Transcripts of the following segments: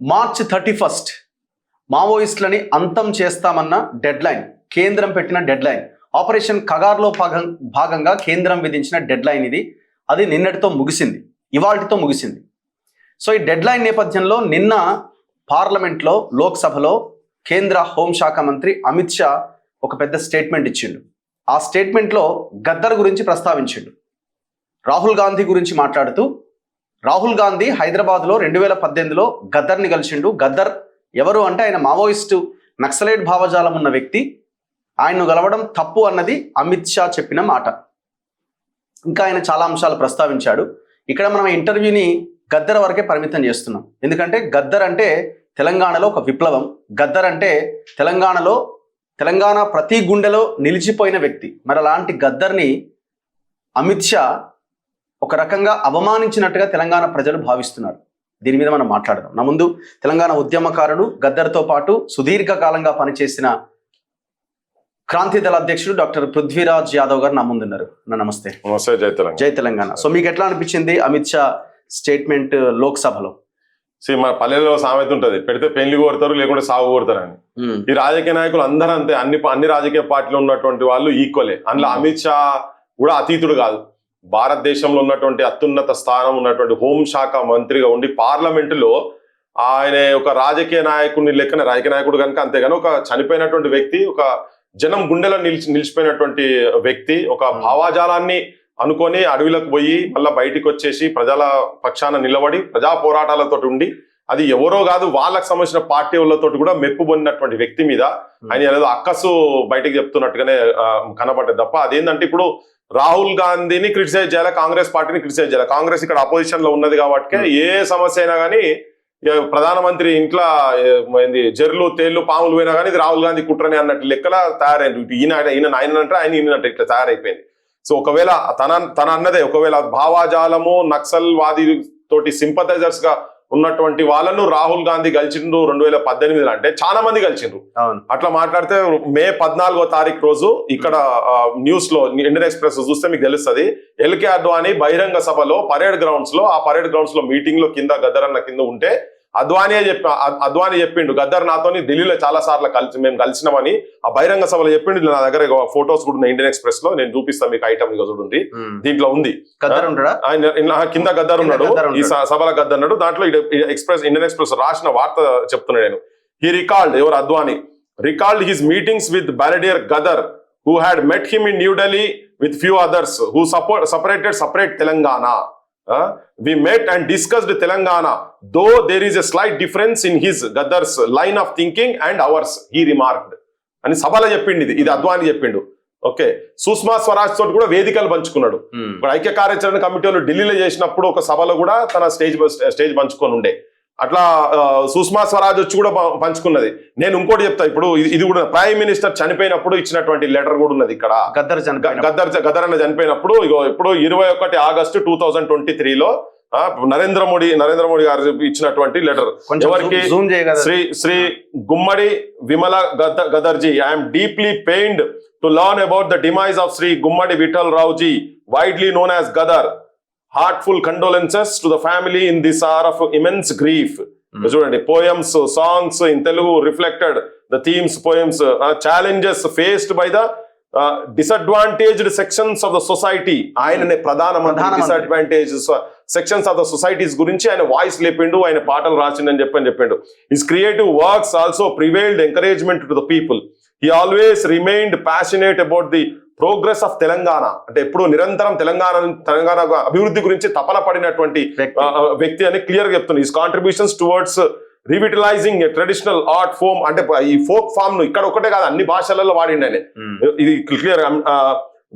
March 31 మావోయిస్టులని అంతం చేస్తామన్న deadline, కేంద్రం పెట్టిన డెడ్లైన్. ఆపరేషన్ కగార్లో భాగంగా కేంద్రం విధించిన డెడ్లైన్ ఇది. అది నిన్నటితో ముగిసింది, ఇవాల్టితో ముగిసింది. సో ఈ డెడ్లైన్ నేపథ్యంలో నిన్న పార్లమెంట్లో, లోక్సభలో కేంద్ర హోంశాఖ మంత్రి అమిత్ షా ఒక పెద్ద స్టేట్మెంట్ ఇచ్చిండు. ఆ స్టేట్మెంట్లో గద్దర్ గురించి ప్రస్తావించిండు. రాహుల్ గాంధీ గురించి మాట్లాడుతూ, రాహుల్ గాంధీ హైదరాబాద్లో 2018లో గద్దర్ని కలిసిండు. గద్దర్ ఎవరు అంటే ఆయన మావోయిస్టు నక్సలైట్ భావజాలం ఉన్న వ్యక్తి. ఆయన్ను గెలవడం తప్పు అన్నది అమిత్ షా చెప్పిన మాట. ఇంకా ఆయన చాలా అంశాలు ప్రస్తావించాడు. ఇక్కడ మనం ఇంటర్వ్యూని గద్దర్ వరకే పరిమితం చేస్తున్నాం. ఎందుకంటే గద్దర్ అంటే తెలంగాణలో ఒక విప్లవం. గద్దర్ అంటే తెలంగాణ ప్రతి గుండెలో నిలిచిపోయిన వ్యక్తి. మరి అలాంటి గద్దర్ని అమిత్ షా ఒక రకంగా అవమానించినట్టుగా తెలంగాణ ప్రజలు భావిస్తున్నారు. దీని మీద మనం మాట్లాడదాం. నా ముందు తెలంగాణ ఉద్యమకారుడు, గద్దర్తో పాటు సుదీర్ఘకాలంగా పనిచేసిన క్రాంతి దళ అధ్యక్షుడు డాక్టర్ పృథ్వీరాజ్ యాదవ్ గారు నా ముందున్నారు. నమస్తే. నమస్తే. జై తెలంగాణ. సో మీకు ఎట్లా అనిపించింది అమిత్ షా స్టేట్మెంట్ లోక్సభలో? మన పల్లెల్లో సామెత ఉంటది, పెడితే పెళ్లి కోరుతారు, లేకుంటే సాగు కోరుతారు అని. ఈ రాజకీయ నాయకులు అందరూ అంతే. అన్ని రాజకీయ పార్టీలు ఉన్నటువంటి వాళ్ళు ఈక్వలే. అందులో అమిత్ షా కూడా అతీతుడు కాదు. భారతదేశంలో ఉన్నటువంటి అత్యున్నత స్థానం ఉన్నటువంటి హోంశాఖ మంత్రిగా ఉండి పార్లమెంటులో ఆయన ఒక రాజకీయ నాయకుడిని లెక్కన, రాజకీయ నాయకుడు కనుక అంతేగాని ఒక చనిపోయినటువంటి వ్యక్తి, ఒక జనం గుండెలో నిలిచిపోయినటువంటి వ్యక్తి, ఒక భావాజాలాన్ని అనుకొని అడవిలకు పోయి మళ్ళీ బయటికి వచ్చేసి ప్రజల పక్షాన నిలబడి ప్రజా పోరాటాలతో ఉండి, అది ఎవరో కాదు వాళ్ళకి సంబంధించిన పార్టీ వాళ్ళతో కూడా మెప్పు పొందినటువంటి వ్యక్తి మీద ఆయన ఏదో అక్కసు బయటకు చెప్తున్నట్టుగానే కనబడ్డది తప్ప అదేంటంటే ఇప్పుడు రాహుల్ గాంధీని క్రిటిసైజ్ చేయాలి, కాంగ్రెస్ పార్టీని క్రిటిసైజ్ చేయాలి. కాంగ్రెస్ ఇక్కడ అపోజిషన్ లో ఉన్నది కాబట్టి ఏ సమస్య అయినా కానీ ప్రధానమంత్రి ఇంట్లో జర్లు తేళ్లు పాములు పోయినా కానీ ఇది రాహుల్ గాంధీ కుట్రని అన్నట్టు లెక్కల తయారైంది. ఈయన ఆయన అంటే ఆయన ఈయనంటే ఇట్లా తయారైపోయింది. సో ఒకవేళ తన అన్నదే ఒకవేళ భావాజాలము నక్సల్ వాది తోటి సింపథైజర్స్ గా ఉన్నటువంటి వాళ్ళను రాహుల్ గాంధీ గెలిచిండ్రు 2018 అంటే చాలా మంది గెలిచిండ్రు. అట్లా మాట్లాడితే మే 14వ తారీఖు రోజు ఇక్కడ న్యూస్ లో ఇండియన్ ఎక్స్ప్రెస్ చూస్తే మీకు తెలుస్తుంది. ఎల్కే అద్వానీ బహిరంగ సభలో పరేడ్ గ్రౌండ్స్ లో మీటింగ్ లో కింద గద్దర్ అన్న కింద ఉంటే అద్వానీ చెప్పిండు, గద్దర్ నాతోని ఢిల్లీలో చాలా సార్లు మేము కలిసినామని ఆ బహిరంగ సభలో చెప్పిండు. నా దగ్గర ఫొటోస్ కూడా ఉన్నాయి ఇండియన్ ఎక్స్ప్రెస్ లో, నేను చూపిస్తాను మీకు. ఐటమ్ చూడండి, దీంట్లో ఉంది కింద గద్దర్ ఉన్నాడు, ఈ సభలో గద్దర్ ఉన్నాడు. దాంట్లో ఇండియన్ ఎక్స్ప్రెస్ రాసిన వార్త చెప్తున్నాడు నేను. హీ రికాల్డ్, ఎవరు Advani recalled his meetings with balladeer Gaddar who had met him in New Delhi with few others who separate Telangana. We met and discussed Telangana, though there is a slight difference in his Gaddar's line of thinking and ours, he remarked. అని సభలో చెప్పిండు. ఇది అద్వానీ చెప్పిండు. Okay, Sushma Swaraj తోటి కూడా వేదికలు పంచుకున్నాడు. ఇప్పుడు ఐక్య కార్యాచరణ కమిటీ వాళ్ళు ఢిల్లీలో చేసినప్పుడు ఒక సభలో కూడా తన స్టేజ్ పంచుకొని ఉండే. అట్లా సుష్మా స్వరాజ్ వచ్చి కూడా పంచుకున్నది. నేను ఇంకోటి చెప్తా, ఇప్పుడు ఇది కూడా ప్రైమ్ మినిస్టర్ చనిపోయినప్పుడు ఇచ్చినటువంటి లెటర్ కూడా ఉన్నది ఇక్కడ. గద్దర్ అన్న చనిపోయినప్పుడు ఇప్పుడు 21 ఆగస్టు 2023లో నరేంద్ర మోడీ గారు ఇచ్చినటువంటి లెటర్. ఎవరికి? Shri Gummadi Vimala Gaddarji. I'm deeply pained to learn about the demise of Shri Gummadi Vittal Raoji, widely known as Gaddar. Heartful condolences to the family in this hour of immense grief. చూడండి, poems, songs in Telugu reflected the themes, poems, challenges faced by the disadvantaged sections of the society. ఆయననే ప్రధానమంత్రి disadvantaged sections of the societies గురించి ఆయన voice లేపిండు, ఆయన పాటలు రాసిండని చెప్పిండు. His creative works also prevailed encouragement to the people. He always remained passionate about the progress of Telangana. అంటే ఎప్పుడు నిరంతరం తెలంగాణ అభివృద్ధి గురించి తపన పడినటువంటి వ్యక్తి అని క్లియర్ గా చెప్తుంది. His contributions towards revitalizing traditional art form, అంటే ఈ ఫోక్ ఫామ్ ను ఇక్కడ ఒకటే కాదు అన్ని భాషలలో వాడిండి ఆయన. ఇది clear.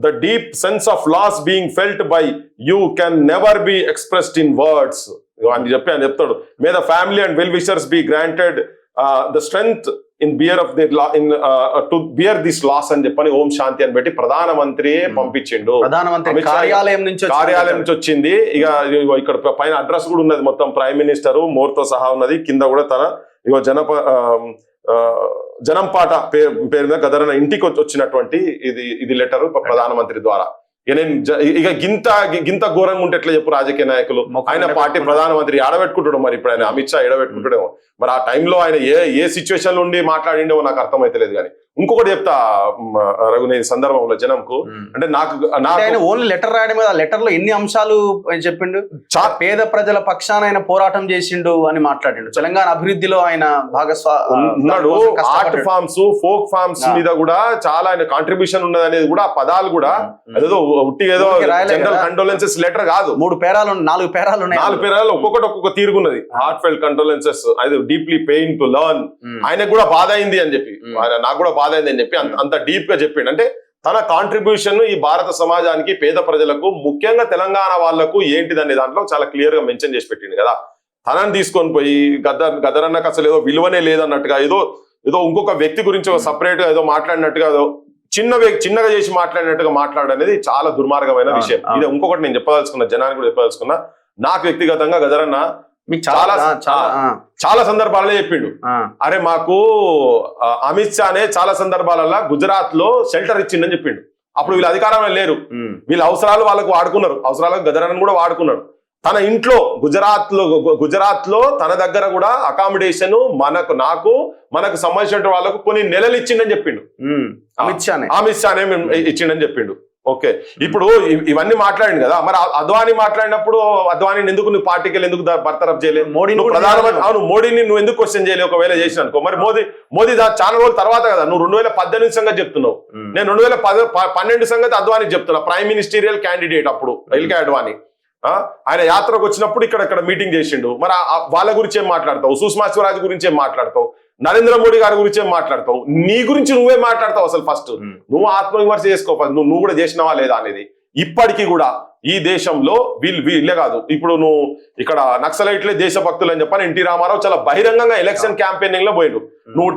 The deep sense of loss being felt by you can never be expressed in words అని చెప్తాడు. May the family and well wishers be granted the strength in bear of their to bear this loss అని చెప్పని ఓం శాంతి అని పెట్టి ప్రధానమంత్రి పంపించిండు. ప్రధానమంత్రి కార్యాలయం నుంచి వచ్చింది. ఇక ఇక్కడ పైన అడ్రస్ కూడా ఉన్నది, మొత్తం ప్రైమ్ మినిస్టర్ మోర్తో సహా ఉన్నది. కింద కూడా తన జనంపాట పేరు మీద గదర్ ఇంటికి వచ్చినటువంటి ఇది లెటర్ ప్రధానమంత్రి ద్వారా. ఇక గింత ఘోరంగా ఉంటే ఎట్లా చెప్పు రాజకీయ నాయకులు. ఆయన పార్టీ ప్రధానమంత్రి ఆడబెట్టుకుంటాడు, మరి ఇప్పుడు ఆయన అమిత్ షా ఎడబెట్టుకుంటాడేమో. మరి ఆ టైంలో ఆయన ఏ సిచ్యువేషన్ నుండి మాట్లాడిండేమో నాకు అర్థమైతలేదు. కానీ ఇంకొకటి చెప్తా రఘు, నేను సందర్భంలో జనంకు అంటే నాకు ఓన్లీ లెటర్ రాయడం మీద లెటర్ లో ఎన్ని అంశాలు చెప్పిండు. పేద ప్రజల పక్షాన ఆయన పోరాటం చేసిండు అని మాట్లాడిండు. తెలంగాణ అభివృద్ధిలో ఆయన ఉన్నాడు. ఆర్ట్ ఫార్మ్స్, ఫోక్ ఫార్మ్స్ మీద కూడా చాలా ఆయన కాంట్రిబ్యూషన్ ఉన్నది అనేది కూడా, ఆ పదాలు కూడా ఏదో ఉట్టి ఏదో జనరల్ కండోలెన్సెస్ లెటర్ కాదు. 4 పేరాలు ఉన్నాయి. 4 పేరాలు ఒక్కొక్కటి ఒక్కొక్క తీరుగున్నది. హార్ట్ ఫెల్ట్ కండోలెన్సెస్, అది డీప్లీ పెయిన్ టు లర్న్. ఆయనకు కూడా బాధ అయింది అని చెప్పి, నాకు కూడా బాధ అయింది అని చెప్పి అంత డీప్ గా చెప్పిండు. అంటే తన కాంట్రిబ్యూషన్ ఈ భారత సమాజానికి, పేద ప్రజలకు, ముఖ్యంగా తెలంగాణ వాళ్లకు ఏంటిదనే దాంట్లో చాలా క్లియర్ గా మెన్షన్ చేసి పెట్టిండు కదా. తనని తీసుకొని పోయి గద్దరన్నకు అసలు ఏదో విలువనే లేదన్నట్టుగా, ఏదో ఇంకొక వ్యక్తి గురించి సపరేట్ గా ఏదో మాట్లాడినట్టుగా, ఏదో చిన్నగా చేసి మాట్లాడినట్టుగా మాట్లాడనేది చాలా దుర్మార్గమైన విషయం. ఇది ఇంకొకటి నేను చెప్పదలుచుకున్నా, జనానికి కూడా చెప్పదలుచుకున్నా. నాకు వ్యక్తిగతంగా గద్దరన్న చాలా సందర్భాలలో చెప్పిండు, అరే మాకు అమిత్ షానే చాలా సందర్భాలలో గుజరాత్ లో షెల్టర్ ఇచ్చిండని చెప్పిండు. అప్పుడు వీళ్ళు అధికారంలో లేరు, వీళ్ళ అవసరాలు వాళ్ళకు వాడుకున్నారు, అవసరాలకు గద్దరన్న కూడా వాడుకున్నాడు. తన ఇంట్లో గుజరాత్ లో తన దగ్గర కూడా అకామిడేషన్ మనకు సంబంధించిన వాళ్ళకు కొన్ని నెలలు ఇచ్చిండని చెప్పిండు. అమిత్ షానే ఇచ్చిండని చెప్పిండు. ఓకే, ఇప్పుడు ఇవన్నీ మాట్లాడింది కదా. మరి అద్వానీ మాట్లాడినప్పుడు అద్వానీని ఎందుకు నువ్వు పార్టీకి వెళ్ళి ఎందుకు బర్తరఫ్ చేయలేదు? ప్రధానమంత్రి అవును, మోడీని నువ్వు ఎందుకు క్వశ్చన్ చేయలేదు? ఒకవేళ చేసిన అనుకో, మరి మోదీ చాలా రోజుల తర్వాత కదా. నువ్వు 2018 సంగతి చెప్తున్నావు, నేను 2012 సంగతి అద్వానీ చెప్తున్నా. ప్రైమ్ మినిస్టీరియల్ క్యాండిడేట్ అప్పుడు ఎల్కే అద్వానీ. ఆయన యాత్రకు వచ్చినప్పుడు ఇక్కడ మీటింగ్ చేసిండు. మరి వాళ్ళ గురించి ఏం మాట్లాడతావు? సుష్మా స్వరాజ్ గురించి ఏం మాట్లాడతావు? నరేంద్ర మోడీ గారి గురించి ఏం మాట్లాడతావు? నీ గురించి నువ్వే మాట్లాడతావు అసలు? ఫస్ట్ నువ్వు ఆత్మవిమర్శ చేసుకో, నువ్వు కూడా చేసినావా లేదా అనేది. ఇప్పటికీ కూడా ఈ దేశంలో వీళ్ళే కాదు, ఇప్పుడు నువ్వు ఇక్కడ నక్సలైట్లే దేశభక్తులు అని చెప్పని ఎన్టీ రామారావు చాలా బహిరంగంగా ఎలక్షన్ క్యాంపెయినింగ్ లో పోయిండు. నువ్వు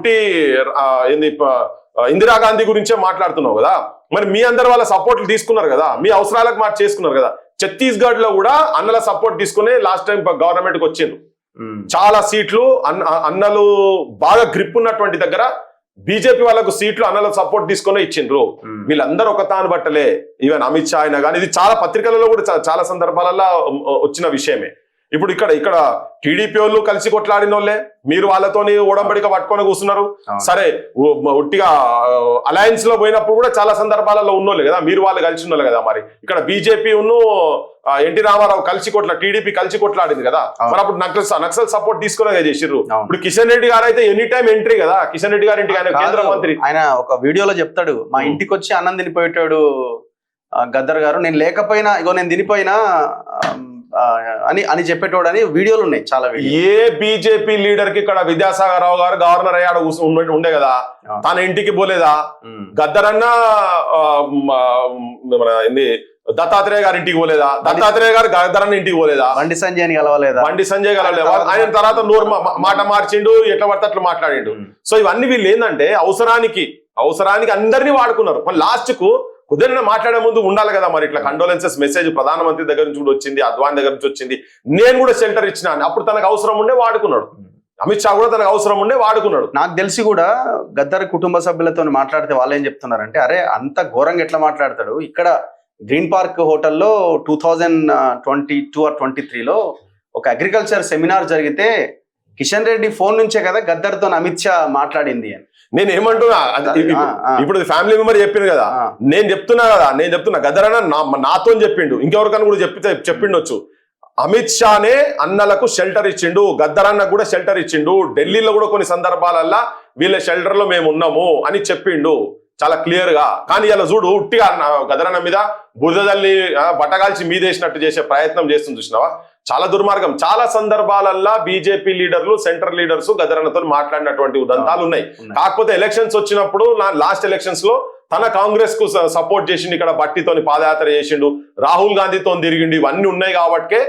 ఇందిరాగాంధీ గురించే మాట్లాడుతున్నావు కదా. మరి మీ అందరు వాళ్ళ సపోర్ట్లు తీసుకున్నారు కదా, మీ అవసరాలకు చేసుకున్నారు కదా. ఛత్తీస్గఢ్ లో కూడా అన్నల సపోర్ట్ తీసుకుని లాస్ట్ టైం గవర్నమెంట్ కి వచ్చిండ్రు. చాలా సీట్లు అన్నలు బాగా గ్రిప్ ఉన్నటువంటి దగ్గర బీజేపీ వాళ్ళకు సీట్లు అన్నలకు సపోర్ట్ తీసుకునే ఇచ్చిండ్రు. వీళ్ళందరూ ఒక తాను బట్టలే. ఈవెన్ అమిత్ షా అయినా కానీ, ఇది చాలా పత్రికలలో కూడా చాలా సందర్భాలలో వచ్చిన విషయమే. ఇప్పుడు ఇక్కడ టీడీపీ వాళ్ళు కలిసి కొట్లాడిన వాళ్ళే, మీరు వాళ్ళతోని ఓడంబడిక పట్టుకొని కూర్చున్నారు. సరే, ఒట్టిగా అలయన్స్ లో పోయినప్పుడు కూడా చాలా సందర్భాలలో ఉన్నోళ్ళే కదా, మీరు వాళ్ళు కలిసి ఉన్నోళ్ళు కదా. మరి ఇక్కడ బీజేపీ ఎన్టీ రామారావు టీడీపీ కలిసి కొట్లాడింది కదా. మరి అప్పుడు నక్సల్ సపోర్ట్ తీసుకునే చేసిర్రు. ఇప్పుడు కిషన్ రెడ్డి గారు అయితే ఎనీ టైం ఎంట్రీ కదా. కిషన్ రెడ్డి గారి ఇంటికి ఆయన కేంద్ర మంత్రి, ఆయన ఒక వీడియోలో చెప్తాడు, మా ఇంటికి వచ్చి అన్నం తినిపోయేటాడు గద్దర్ గారు, నేను లేకపోయినా ఇగో నేను తినిపోయినా అని చెప్పేటోడు అని వీడియోలు ఉన్నాయి చాలా. ఏ బీజేపీ లీడర్ కి ఇక్కడ విద్యాసాగర్ రావు గారు గవర్నర్ అయ్యాడు ఉండే కదా, తన ఇంటికి పోలేదా? గద్దరన్న దత్తాత్రేయ గారి ఇంటికి పోలేదా? దత్తాత్రేయ గారు గద్దరన్న ఇంటికి పోలేదా? బండి సంజయ్ కలవలేదా? ఆయన తర్వాత నోరు మాట మార్చిండు, ఎట్లా పడితే అట్లా మాట్లాడిండు. సో ఇవన్నీ వీళ్ళు ఏంటంటే అవసరానికి అందరినీ వాడుకున్నారు. మరి లాస్ట్ కు కుదిరిన మాట్లాడే ముందు ఉండాలి కదా. మరి ఇట్లా కండోలెన్సెస్ మెసేజ్ ప్రధానమంత్రి దగ్గర నుంచి కూడా వచ్చింది, అద్వానీ దగ్గర నుంచి వచ్చింది, నేను కూడా షెల్టర్ ఇచ్చిన అని. అప్పుడు తనకు అవసరం ఉండే వాడుకున్నాడు. అమిత్ షా కూడా తనకు అవసరం ఉండే వాడుకున్నాడు. నాకు తెలిసి కూడా గద్దర్ కుటుంబ సభ్యులతో మాట్లాడితే వాళ్ళు ఏం చెప్తున్నారంటే, అరే అంత ఘోరంగా ఎట్లా మాట్లాడతాడు, ఇక్కడ గ్రీన్ పార్క్ హోటల్లో 2022 or 23లో ఒక అగ్రికల్చర్ సెమినార్ జరిగితే కిషన్ రెడ్డి ఫోన్ నుంచే కదా గద్దర్తో అమిత్ షా మాట్లాడింది అని. నేను ఏమంటున్నా, ఇప్పుడు ఫ్యామిలీ మెంబర్ చెప్పిండు కదా, నేను చెప్తున్నా గద్దరన్న నాతో చెప్పిండు, ఇంకెవరికన్నా కూడా చెప్పిండొచ్చు. అమిత్ షానే అన్నలకు షెల్టర్ ఇచ్చిండు, గద్దరన్న కూడా షెల్టర్ ఇచ్చిండు, ఢిల్లీలో కూడా కొన్ని సందర్భాలల్లో వీళ్ళ షెల్టర్ లో మేము ఉన్నాము అని చెప్పిండు చాలా క్లియర్ గా. కానీ ఇలా చూడు, ఉట్టిగా గద్దరన్న మీద బురదల్ని బట్టగాల్చి మీదేసినట్టు చేసే ప్రయత్నం చేస్తుంది చూసినావా. చాలా దుర్మార్గం. చాలా సందర్భాలల్లో బీజేపీ లీడర్లు, సెంట్రల్ లీడర్స్ గద్దరన్నతో మాట్లాడినటువంటి ఉదంతాలు ఉన్నాయి. కాకపోతే ఎలక్షన్స్ వచ్చినప్పుడు, లాస్ట్ ఎలక్షన్స్ లో తన కాంగ్రెస్ కు సపోర్ట్ చేసిండు, ఇక్కడ బట్టితోని పాదయాత్ర చేసిండు, రాహుల్ గాంధీతో తిరిగిండు. ఇవన్నీ ఉన్నాయి కాబట్టే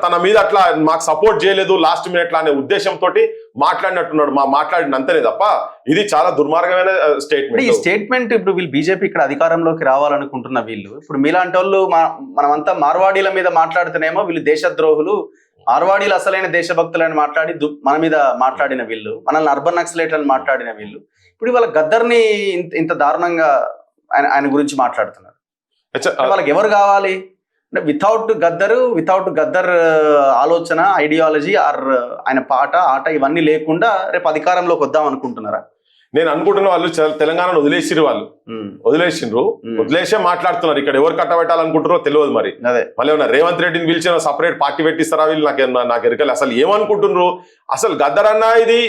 తన మీద అట్లా మాకు సపోర్ట్ చేయలేదు లాస్ట్ మినిట్ అనే ఉద్దేశంతో మాట్లాడినట్టున్నాడు. మాట్లాడిన అంతనే తప్ప ఇది చాలా దుర్మార్గమైన స్టేట్మెంట్. ఈ స్టేట్మెంట్ ఇప్పుడు వీళ్ళు బీజేపీ ఇక్కడ అధికారంలోకి రావాలనుకుంటున్న వీళ్ళు, ఇప్పుడు మీలాంటి వాళ్ళు మనమంతా మార్వాడీల మీద మాట్లాడుతున్నామో వీళ్ళు దేశద్రోహులు, మార్వాడీలు అసలైన దేశభక్తులని మాట్లాడి మన మీద మాట్లాడిన వీళ్ళు, మనల్ని అర్బన్ నక్సలైట్లను మాట్లాడిన వీళ్ళు ఇప్పుడు వాళ్ళ గద్దర్ని ఇంత దారుణంగా ఆయన గురించి మాట్లాడుతున్నారు. వాళ్ళకి ఎవరు కావాలి అంటే వితౌట్ గద్దర్ ఆలోచన, ఐడియాలజీ ఆర్ ఆయన పాట ఆట ఇవన్నీ లేకుండా రేపు అధికారంలోకి వద్దాం అనుకుంటున్నారా? నేను అనుకుంటున్న వాళ్ళు తెలంగాణను వదిలేసిరు, వాళ్ళు వదిలేసే మాట్లాడుతున్నారు. ఇక్కడ ఎవరు కట్టబెట్టాలనుకుంటారో తెలియదు. మరి మళ్ళీ ఏమన్నా రేవంత్ రెడ్డిని పిలిచిన సపరేట్ పార్టీ పెట్టిస్తారా వీళ్ళు? నాకు ఎరకలే అసలు ఏమనుకుంటున్నారు. అసలు గద్దరన్న ఇది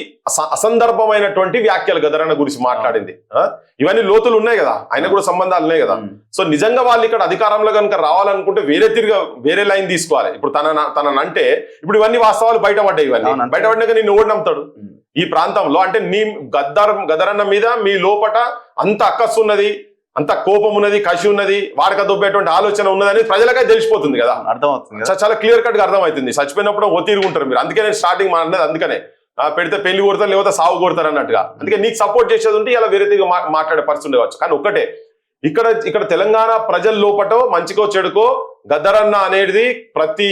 అసందర్భమైనటువంటి వ్యాఖ్యలు గద్దరన్న గురించి మాట్లాడింది. ఇవన్నీ లోతులు ఉన్నాయి కదా, ఆయన కూడా సంబంధాలు ఉన్నాయి కదా. సో నిజంగా వాళ్ళు ఇక్కడ అధికారంలో కనుక రావాలనుకుంటే వేరే లైన్ తీసుకోవాలి. ఇప్పుడు తనంటే ఇప్పుడు ఇవన్నీ వాస్తవాలు బయటపడ్డాయి. ఇవన్నీ బయటపడినాక నిన్ను ఓడి నమ్ముతాడు ఈ ప్రాంతంలో. అంటే నీ గద్దరన్న మీద మీ లోపట అంత అక్కస్సు ఉన్నది, అంత కోపం ఉన్నది, కసి ఉన్నది, వాడక దొబ్బేటువంటి ఆలోచన ఉన్నదని ప్రజలకై తెలిసిపోతుంది కదా, అర్థమవుతుంది. చాలా క్లియర్ కట్ గా అర్థమవుతుంది. చచ్చిపోయినప్పుడు ఒత్తిరుగుంటారు మీరు. అందుకే నేను స్టార్టింగ్ అన్నది అందుకనే పెడితే పెళ్లి కొడతారు లేకపోతే సాగు కొడతారు అన్నట్టుగా. అందుకే నీకు సపోర్ట్ చేసేది ఉంటే ఇలా వేరే తీరుగా మాట్లాడే పరిస్థితి ఉండవచ్చు. కానీ ఒక్కటే, ఇక్కడ తెలంగాణ ప్రజల లోపటో మంచికో చెడుకో గద్దరన్న అనేది ప్రతి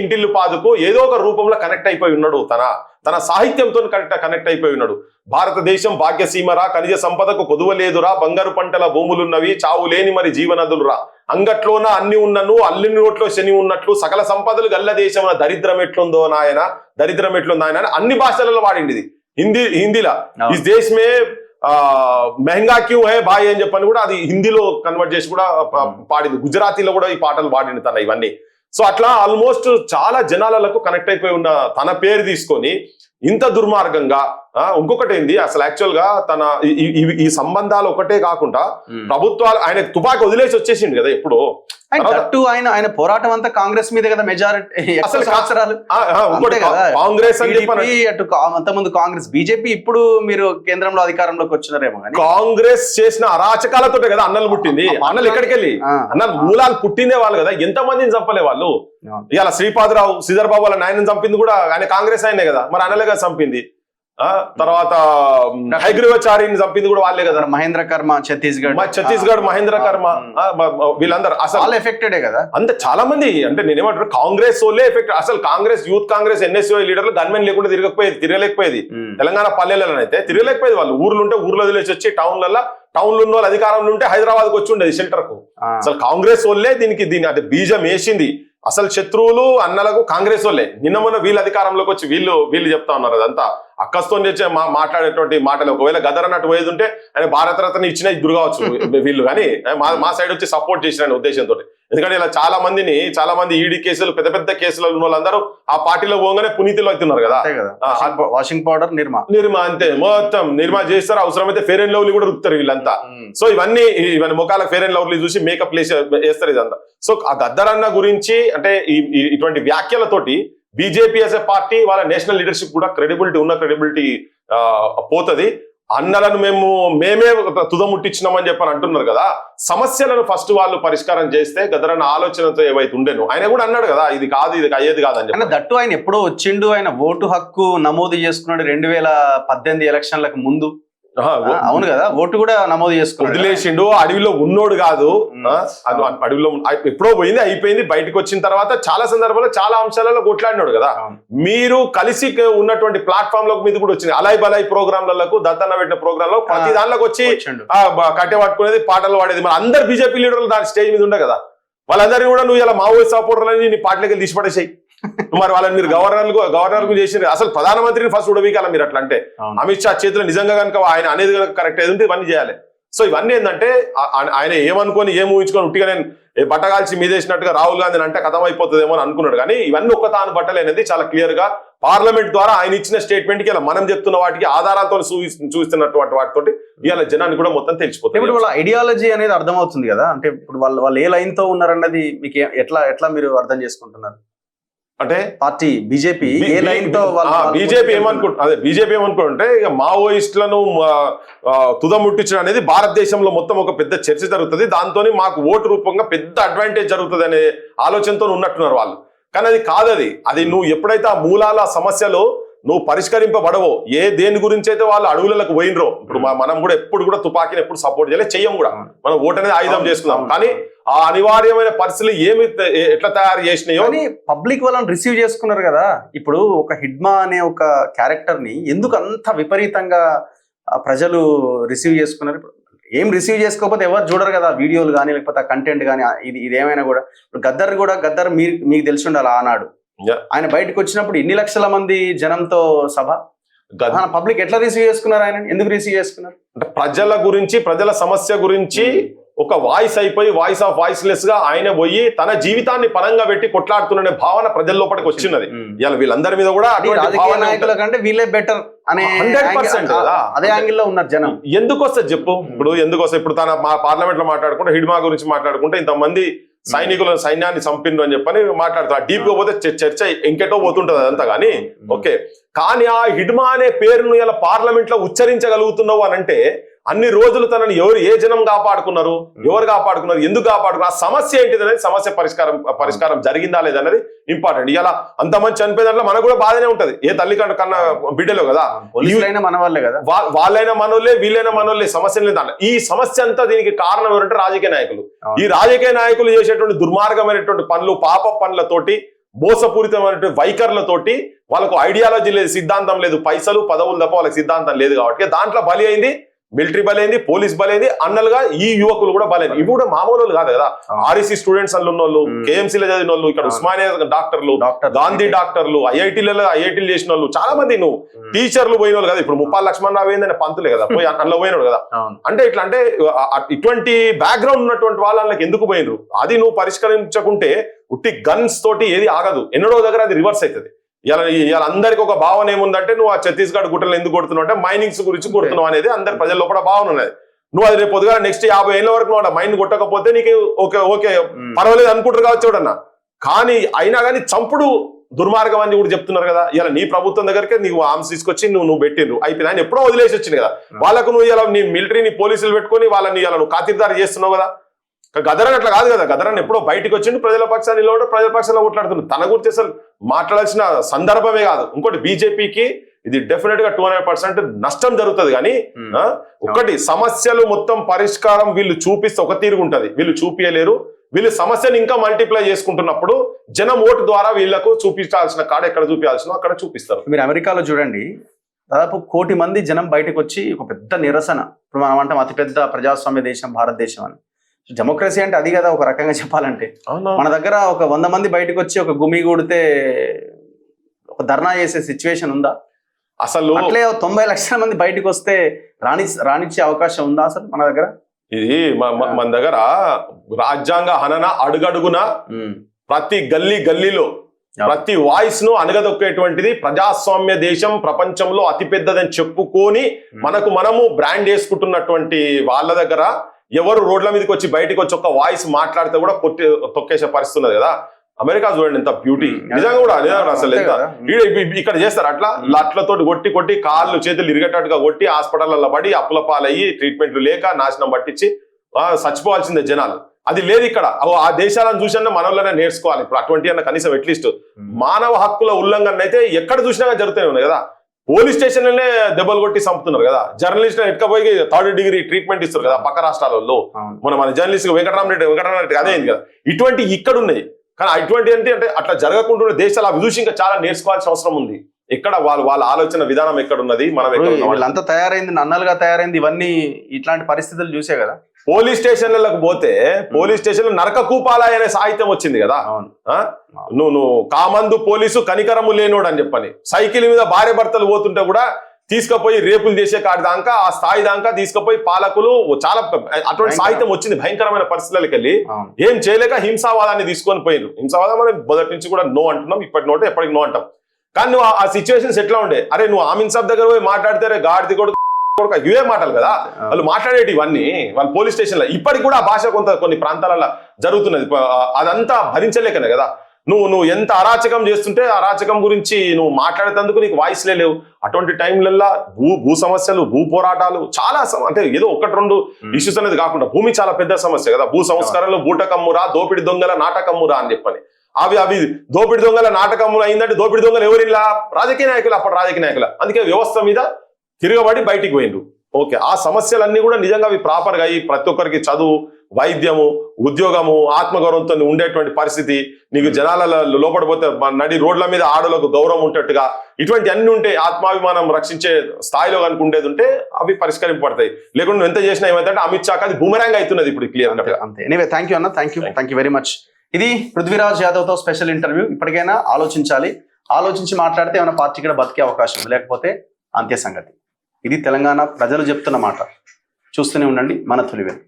ఇంటిల్లు పాదుకు ఏదో ఒక రూపంలో కనెక్ట్ అయిపోయి ఉన్నాడు. తన సాహిత్యంతో కనెక్ట్ అయిపోయి ఉన్నాడు. భారతదేశం భాగ్యసీమరా, ఖనిజ సంపదకు కొదువలేదురా, బంగారు పంటల భూములున్నవి, చావు లేని మరి జీవనదులురా, అంగట్లోన అన్ని ఉన్నను అల్లి నోట్లో శని ఉన్నట్లు, సకల సంపదలు గల్ల దేశం దరిద్రం ఎట్లుందో నాయన, దరిద్రం ఎట్లుందో ఆయన అన్ని భాషలలో వాడింది. హిందీలా ఈ దేశమే మెహంగా క్యూ హే బాయ్ అని చెప్పని కూడా అది హిందీలో కన్వర్ట్ చేసి కూడా పాడింది. గుజరాతీలో కూడా ఈ పాటలు పాడింది తన ఇవన్నీ. సో అట్లా ఆల్మోస్ట్ చాలా జనాలకు కనెక్ట్ అయిపోయి ఉన్న తన పేరు తీసుకొని ఇంత దుర్మార్గంగా ఇంకొకటి ఏంది అసలు యాక్చువల్ గా తన ఈ సంబంధాలు ఒకటే కాకుండా ప్రభుత్వాలు ఆయన తుపాకి వదిలేసి వచ్చేసింది కదా ఎప్పుడు. ఆయన పోరాటం అంతా కాంగ్రెస్ మీద కదా, మెజారిటీ అసలు కాంగ్రెస్ అంతకుముందు కాంగ్రెస్, బీజేపీ, ఇప్పుడు మీరు కేంద్రంలో అధికారంలోకి వచ్చినారేమో. కాంగ్రెస్ చేసిన అరాచకాలతో కదా అన్నలు పుట్టింది. అన్నలు ఎక్కడికి వెళ్ళి అన్నలు మూలాలు పుట్టిందే వాళ్ళు కదా, ఎంత మందిని చంపలే వాళ్ళు. ఇవాళ శ్రీపాదరావు శ్రీధర్ బాబు వాళ్ళ నాయనని చంపింది కూడా ఆయన కాంగ్రెస్ ఆయనే కదా, మరి అన్నలే కదా చంపింది. తర్వాత హైగ్రీవాచార్యని చంపింది కూడా వాళ్ళే కదా. మహేంద్ర కర్మ ఛత్తీస్గఢ్ మహేంద్ర కర్మ వీళ్ళందరూ అసలు ఎఫెక్టెడే కదా. అంతే చాలా మంది. అంటే నేనేమంటారు కాంగ్రెస్ వాళ్ళే ఎఫెక్ట్. అసలు కాంగ్రెస్ యూత్ కాంగ్రెస్ ఎన్ఎస్ఓ లీడర్లు గన్మెన్ లేకుండా తిరగలేకపోయేది. తెలంగాణ పల్లెలలో అయితే తిరగలేకపోయేది. వాళ్ళు ఊర్లు ఉంటే ఊర్లో వదిలేసి వచ్చి టౌన్లో ఉన్న వాళ్ళు అధికారంలో ఉంటే హైదరాబాద్కి వచ్చి ఉండేది షెల్టర్ కు. అసలు కాంగ్రెస్ వాళ్ళే దీన్ని అంటే బీజం వేసింది. అసలు శత్రువులు అన్నలకు కాంగ్రెస్ వాళ్ళే. నిన్న మొన్న వీళ్ళు అధికారంలోకి వచ్చి వీళ్ళు చెప్తా ఉన్నారు అదంతా అక్కస్తో మాట్లాడేటువంటి మాటలు. ఒకవేళ గదరన్నట్టు పోయేది ఉంటే ఆయన భారత రత్న ఇచ్చినా ఇద్దరు కావచ్చు వీళ్ళు, కానీ మా సైడ్ వచ్చి సపోర్ట్ చేసిన ఉద్దేశంతో. ఎందుకంటే ఇలా చాలా మంది ఈడీ కేసులు పెద్ద పెద్ద కేసులు ఉన్న వాళ్ళందరూ ఆ పార్టీలో పోగానే పునీతిలో అవుతున్నారు కదా. వాషింగ్ పౌడర్ నిర్మా అంతే మొత్తం నిర్మా చేస్తారు. అవసరమైతే ఫెయిర్ అండ్ లవ్లీ కూడా రుక్తారు వీళ్ళంతా. సో ఇవన్నీ ముఖాలకు ఫెయిర్ అండ్ లవ్లీ చూసి మేకప్ వేస్తారు ఇదంతా. సో ఆ గద్దరన్న గురించి అంటే ఇటువంటి వ్యాఖ్యలతోటి బీజేపీ యాజ్ ఎ పార్టీ వాళ్ళ నేషనల్ లీడర్షిప్ కూడా క్రెడిబిలిటీ పోతుంది. అన్నలను మేమే తుదముట్టించినామని చెప్పని అంటున్నారు కదా. సమస్యలను ఫస్ట్ వాళ్ళు పరిష్కారం చేస్తే గద్దరన్న ఆలోచనతో ఏవైతే ఉండేను ఆయన కూడా అన్నాడు కదా, ఇది కాదు ఇది అయ్యేది కాదని చెప్పి. దట్టు ఆయన ఎప్పుడో వచ్చిండు, ఆయన ఓటు హక్కు నమోదు చేసుకున్నాడు 2018 ఎలక్షన్లకు ముందు. అవును కదా, ఓటు కూడా నమోదు చేసుకున్నాడు. వదిలేసిండు. అడవిలో ఉన్నోడు కాదు, అడవిలో ఎప్పుడో పోయింది అయిపోయింది. బయటకు వచ్చిన తర్వాత చాలా సందర్భాల్లో చాలా అంశాలలో కొట్లాడినాడు కదా. మీరు కలిసి ఉన్నటువంటి ప్లాట్ఫామ్ లకు మీద కూడా వచ్చింది. అలాయ్ బలాయ్ ప్రోగ్రాంలకు దత్తన్న పెట్టిన ప్రోగ్రామ్ లో ప్రతి దానిలోకి వచ్చి కట్టె పట్టుకునేది, పాటలు పాడేది. మరి అందరు బీజేపీ లీడర్లు దాని స్టేజ్ మీద ఉండే కదా. వాళ్ళందరినీ కూడా నువ్వు ఇలా మావోయిస్ట్ సపోర్టర్లని నీ పార్టీలకి తీసిపడేసాయి. మరి వాళ్ళని మీరు గవర్నర్ చేసి అసలు ప్రధానమంత్రిని ఫస్ట్ ఉడవీకాల మీరు అట్లా అంటే. అమిత్ షా చేతిలో నిజంగా కనుక ఆయన అనేది కనుక కరెక్ట్ ఏది ఉంటే ఇవన్నీ చేయాలి. సో ఇవన్నీ ఏంటంటే ఆయన ఏమనుకొని ఏం ఊహించుకొని ఉట్టిగా నేను బట్టగాల్చి మీదేసినట్టుగా రాహుల్ గాంధీని అంటే కథం అయిపోతుందేమో అని అనుకున్నాడు. కానీ ఇవన్నీ ఒక్క తాను బట్టలేనిది చాలా క్లియర్ గా పార్లమెంట్ ద్వారా ఆయన ఇచ్చిన స్టేట్మెంట్ కి ఇలా మనం చెప్తున్న వాటికి ఆధారాలతో చూస్తున్నటువంటి వాటితోటి ఇవాళ జనాన్ని కూడా మొత్తం తెలిసిపోతుంది. ఇప్పుడు వాళ్ళ ఐడియాలజీ అనేది అర్థమవుతుంది కదా. అంటే ఇప్పుడు వాళ్ళు ఏ లైన్ తో ఉన్నారన్నది మీకు ఎట్లా మీరు అర్థం చేసుకుంటున్నారు? అంటే పార్టీ బీజేపీ బీజేపీ ఏమనుకుంటే ఇక మావోయిస్టులను తుదముట్టించడం అనేది భారతదేశంలో మొత్తం ఒక పెద్ద చర్చ జరుగుతుంది. దాంతో మాకు ఓటు రూపంగా పెద్ద అడ్వాంటేజ్ జరుగుతుంది అనే ఆలోచనతో ఉన్నట్టున్నారు వాళ్ళు. కానీ అది కాదది. అది నువ్వు ఎప్పుడైతే ఆ మూలాల సమస్యలు నువ్వు పరిష్కరింపబడవో, దేని గురించి అయితే వాళ్ళు అడవులకు పోయినరో. ఇప్పుడు మనం కూడా ఎప్పుడు కూడా తుపాకీని ఎప్పుడు సపోర్ట్ చేయలేదు, చెయ్యం కూడా. మనం ఓటు అనేది ఆయుధం చేసుకుందాం. కానీ ఆ అనివార్యమైన పరిస్థితులు ఎట్లా తయారు చేసినాయో పబ్లిక్ వాళ్ళని రిసీవ్ చేసుకున్నారు కదా. ఇప్పుడు ఒక హిడ్మా అనే ఒక క్యారెక్టర్ ని ఎందుకు అంత విపరీతంగా ప్రజలు రిసీవ్ చేసుకున్నారు? ఏం రిసీవ్ చేసుకోకపోతే ఎవరు చూడరు కదా వీడియోలు కానీ లేకపోతే ఆ కంటెంట్ కానీ ఇది ఏమైనా కూడా. ఇప్పుడు గద్దర్ మీకు తెలిసి ఉండాలి ఆనాడు ఆయన బయటకు వచ్చినప్పుడు ఇన్ని లక్షల మంది జనంతో సభ పబ్లిక్ ఎట్లా రిసీవ్ చేసుకున్నారు, ఆయన ఎందుకు రిసీవ్ చేసుకున్నారు అంటే ప్రజల గురించి ప్రజల సమస్య గురించి ఒక వాయిస్ అయిపోయి వాయిస్ ఆఫ్ వాయిస్లెస్ గా ఆయన పోయి తన జీవితాన్ని పరంగా పెట్టి కొట్లాడుతున్న భావన ప్రజల లోపలికి వచ్చినది. ఇలా వీళ్ళందరి మీద కూడా నాయకుల కంటే వీళ్ళే బెటర్ అనే 100% అదే యాంగిల్ లో ఉన్నారు జనం. ఎందుకు వస్తుంది చెప్పు, ఇప్పుడు ఎందుకు వస్తుంది? ఇప్పుడు తన పార్లమెంట్ లో మాట్లాడుకుంటే హిడ్మా గురించి మాట్లాడుకుంటే ఇంతమంది సైన్యాన్ని చంపిండ్రు అని చెప్పని మాట్లాడుతారు. డీప్ గా పోతే చర్చ ఇంకెటో పోతుంటది అదంతా. కానీ ఓకే, కానీ ఆ హిడ్మా అనే పేరును ఇలా పార్లమెంట్ లో ఉచ్చరించగలుగుతున్నావు అని అంటే అన్ని రోజులు తనని ఏ జనం కాపాడుకున్నారు, ఎవరు కాపాడుకున్నారు, ఎందుకు కాపాడుకున్నారు, ఆ సమస్య ఏంటిది అనేది, సమస్య పరిష్కారం జరిగిందా లేదనేది ఇంపార్టెంట్. ఇలా అంతమంది చనిపోయిన దాంట్లో మనకు కూడా బాధనే ఉంటది. ఏ తల్లి కన్నా బిడ్డలో కదా, మన వాళ్ళే కదా, వాళ్ళైనా మనోళ్ళే వీళ్ళైనా మనోళ్ళే, సమస్య లేదు. ఈ సమస్య అంతా దీనికి కారణం ఎవరంటే రాజకీయ నాయకులు. ఈ రాజకీయ నాయకులు చేసేటువంటి దుర్మార్గమైనటువంటి పనులు, పాప పనులతోటి, మోసపూరితమైనటువంటి వైఖరులతోటి, వాళ్ళకు ఐడియాలజీ లేదు, సిద్ధాంతం లేదు, పైసలు పదవులు తప్ప వాళ్ళకి సిద్ధాంతం లేదు. కాబట్టి దాంట్లో బలి అయింది మిలిటరీ, బలైంది పోలీస్, బలైంది అన్నలుగా ఈ యువకులు కూడా బలైంది. ఇవి కూడా మామూలు కాదు కదా. ఆర్ఈసీ స్టూడెంట్స్ అల్లు ఉన్నోళ్ళు, కేఎంసీలో చదివిన వాళ్ళు, ఇక్కడ ఉస్మానియా డాక్టర్లు, గాంధీ డాక్టర్లు, ఐఐటీలు చేసిన వాళ్ళు చాలా మంది, నువ్వు టీచర్లు పోయిన వాళ్ళు కదా. ఇప్పుడు ముప్పాల లక్ష్మణరావు ఏందని పంతులే కదా పోయి అందులో పోయినాడు కదా. అంటే ఇట్లా అంటే ఇటువంటి బ్యాక్గ్రౌండ్ ఉన్నటువంటి వాళ్ళకి ఎందుకు పోయినరు, అది నువ్వు పరిష్కరించకుంటే ఉట్టి గన్స్ తోటి ఏది ఆగదు. ఎన్నడో దగ్గర అది రివర్స్ అవుతుంది. ఇలా అందరికి ఒక భావన ఏముందంటే, నువ్వు ఆ ఛత్తీస్గఢ్ గుట్టలు ఎందుకు కొడుతున్నావు అంటే మైనింగ్స్ గురించి కొడుతున్నావు అనేది అందరి ప్రజల్లో కూడా భావన ఉన్నది. నువ్వు అది రేపు పొద్దుగా నెక్స్ట్ 50 ఏళ్ళ వరకు నువ్వు మైన్ కొట్టకపోతే నీకు ఓకే పర్వాలేదు అనుకుంటారు కావచ్చు ఎవడన్నా. కానీ అయినా కానీ చంపుడు దుర్మార్గం అని కూడా చెప్తున్నారు కదా. ఇలా నీ ప్రభుత్వం దగ్గరికి నీకు ఆర్మ్స్ తీసుకొచ్చి నువ్వు పెట్టిండ్రు, అయిపోయింది. ఆయన ఎప్పుడో వదిలేసి వచ్చింది కదా. వాళ్ళకు నువ్వు ఇలా నీ మిలిటరీని పోలీసులు పెట్టుకొని వాళ్ళని ఇలా నువ్వు ఖాతిర్దారి చేస్తున్నావు కదా. గదరన్ అట్లా కాదు కదా. గదరన్ ఎప్పుడో బయటకు వచ్చిండు, ప్రజల పక్షాన్ని నిలబడి ప్రజల పక్షాన్ని కొట్లాడుతున్నాడు. తన గురించి అసలు మాట్లాడాల్సిన సందర్భమే కాదు. ఇంకోటి, బీజేపీకి ఇది డెఫినెట్ గా 200% నష్టం జరుగుతుంది. కానీ ఒకటి, సమస్యలు మొత్తం పరిష్కారం వీళ్ళు చూపిస్తే ఒక తీరుగా ఉంటది, వీళ్ళు చూపించలేరు. వీళ్ళు సమస్యను ఇంకా మల్టిప్లై చేసుకుంటున్నప్పుడు జనం ఓటు ద్వారా వీళ్ళకు చూపించాల్సిన కాడ ఎక్కడ చూపించాల్సిన అక్కడ చూపిస్తారు. మీరు అమెరికాలో చూడండి, దాదాపు 1 కోటి మంది జనం బయటకు వచ్చి ఒక పెద్ద నిరసన. ఇప్పుడు మనం అంటాం అతిపెద్ద ప్రజాస్వామ్య దేశం భారతదేశం అని. డెమోక్రసీ అంటే అది కదా ఒక రకంగా చెప్పాలంటే. మన దగ్గర ఒక 100 మంది బయటకు వచ్చి ఒక గుమి కూడితే ఒక ధర్నా చేసే సిచ్యువేషన్ ఉందా అసలు? అట్లే 90 లక్షల మంది బయటకు వస్తే రాణించే అవకాశం ఉందా అసలు మన దగ్గర? ఇది మన దగ్గర రాజ్యాంగ హనన అడుగడుగున ప్రతి గల్లీలో ప్రతి వాయిస్ ను అనగదొక్కేటువంటిది ప్రజాస్వామ్య దేశం, ప్రపంచంలో అతిపెద్దదని చెప్పుకొని మనము బ్రాండ్ వేసుకుంటున్నటువంటి వాళ్ళ దగ్గర ఎవరు రోడ్ల మీదకి వచ్చి బయటకు వచ్చి ఒక వాయిస్ మాట్లాడితే కూడా తొక్కేసే పరిస్థితి ఉన్నది కదా. అమెరికా చూడండి ఎంత బ్యూటీ, నిజంగా కూడా అసలు ఎంత ఇక్కడ చేస్తారు. అట్లతోటి కొట్టి కాళ్ళు చేతులు ఇరిగేటట్టుగా కొట్టి హాస్పిటల్లో పడి అప్పుల పాలయ్యి ట్రీట్మెంట్లు లేక నాశనం పట్టించి చచ్చిపోవాల్సిందే జనాలు. అది లేదు ఇక్కడ. ఆ దేశాలను చూసినా మనలోనే నేర్చుకోవాలి. ఇప్పుడు అటువంటి అన్న కనీసం అట్లీస్ట్ మానవ హక్కుల ఉల్లంఘన అయితే ఎక్కడ చూసినా జరుగుతూనే ఉన్నాయి కదా. పోలీస్ స్టేషన్లనే దెబ్బలు కొట్టి చంపుతున్నారు కదా. జర్నలిస్ట్ ఎక్కపోయి 3rd డిగ్రీ ట్రీట్మెంట్ ఇస్తారు కదా పక్క రాష్ట్రాలలో. మన జర్నలిస్ట్ వెంకటరామరెడ్డి అదే అయింది కదా. ఇటువంటి ఇక్కడ ఉన్నాయి. కానీ ఇటువంటి అంటే అట్లా జరగకుండా దేశాలు అవి చూసి ఇంకా చాలా నేర్చుకోవాల్సిన అవసరం ఉంది. ఎక్కడ వాళ్ళ ఆలోచన విధానం ఎక్కడ ఉన్నది, మనం వీళ్ళంతా తయారైంది, నన్నలుగా తయారైంది, ఇవన్నీ ఇట్లాంటి పరిస్థితులు చూసే కదా. పోలీస్ స్టేషన్లకు పోతే పోలీస్ స్టేషన్ నరక కూపాలయ అనే సాహిత్యం వచ్చింది కదా. నువ్వు కామందు పోలీసు కనికరము లేనోడు అని చెప్పని సైకిల్ మీద భార్య భర్తలు పోతుంటే కూడా తీసుకుపోయి రేపులు చేసే కాడి దాకా ఆ స్థాయి దాకా తీసుకుపోయి పాలకులు చాలా అటువంటి సాహిత్యం వచ్చింది. భయంకరమైన పరిస్థితులకు వెళ్ళి ఏం చేయలేక హింసావాదాన్ని తీసుకొని పోయినారు. హింసావాదం మనం మొదటి నుంచి కూడా నో అంటున్నాం, ఇప్పటి నోటే ఎప్పటికి నో అంటాం. కానీ నువ్వు ఆ సిచ్యువేషన్స్ ఎట్లా ఉండే, అరే నువ్వు ఆమిన్ సాబ్ దగ్గర పోయి మాట్లాడితే గాడిది కూడా ఇవే మాటలు కదా వాళ్ళు మాట్లాడేటి. ఇవన్నీ వాళ్ళు పోలీస్ స్టేషన్ లో ఇప్పటికి కూడా ఆ భాష కొన్ని ప్రాంతాలలో జరుగుతున్నది. అదంతా భరించలేకనే కదా. నువ్వు ఎంత అరాచకం చేస్తుంటే అరాచకం గురించి నువ్వు మాట్లాడేందుకు నీకు వాయిస్లే లేవు. అటువంటి టైంలల్లో భూ సమస్యలు, భూ పోరాటాలు చాలా అంటే ఏదో 1-2 ఇష్యూస్ అనేది కాకుండా భూమి చాలా పెద్ద సమస్య కదా. భూ సంస్కరణలు బూటకమ్మురా, దోపిడి దొంగల నాటకమ్మురా అని చెప్పని అవి దోపిడి దొంగల నాటకమ్ములు అయిందంటే దోపిడి దొంగలు ఎవరిలా? రాజకీయ నాయకులు, అప్పటి రాజకీయ నాయకులు. అందుకే వ్యవస్థ మీద తిరగబడి బయటికి పోయిండ్రు. ఓకే, ఆ సమస్యలన్నీ కూడా నిజంగా అవి ప్రాపర్గా అయ్యి ప్రతి ఒక్కరికి చదువు, వైద్యము, ఉద్యోగము, ఆత్మగౌరవంతో ఉండేటువంటి పరిస్థితి, నీకు జనాల లోపడిపోతే నడి రోడ్ల మీద ఆడలకు గౌరవం ఉంటట్టుగా ఇటువంటి అన్ని ఉంటే, ఆత్మాభిమానం రక్షించే స్థాయిలో కనుక ఉండేది ఉంటే అవి పరిష్కరింపబడతాయి. లేకుంటే నువ్వు ఎంత చేసినా ఏమైతే అమిత్ షాకి అది బూమరాంగ్ అవుతున్నది ఇప్పుడు క్లియర్. అంతే. ఎనీవే థ్యాంక్ యూ అన్న, థ్యాంక్ యూ వెరీ మచ్. ఇది పృథ్వీరాజ్ యాదవ్తో స్పెషల్ ఇంటర్వ్యూ. ఇప్పటికైనా ఆలోచించాలి, ఆలోచించి మాట్లాడితే ఏమైనా పార్టీ కూడా బతికే అవకాశం ఉంది, లేకపోతే అంతే సంగతి. ఇది తెలంగాణ ప్రజలు చెప్తున్న మాట. చూస్తూనే ఉండండి మన తొలివెలుగు.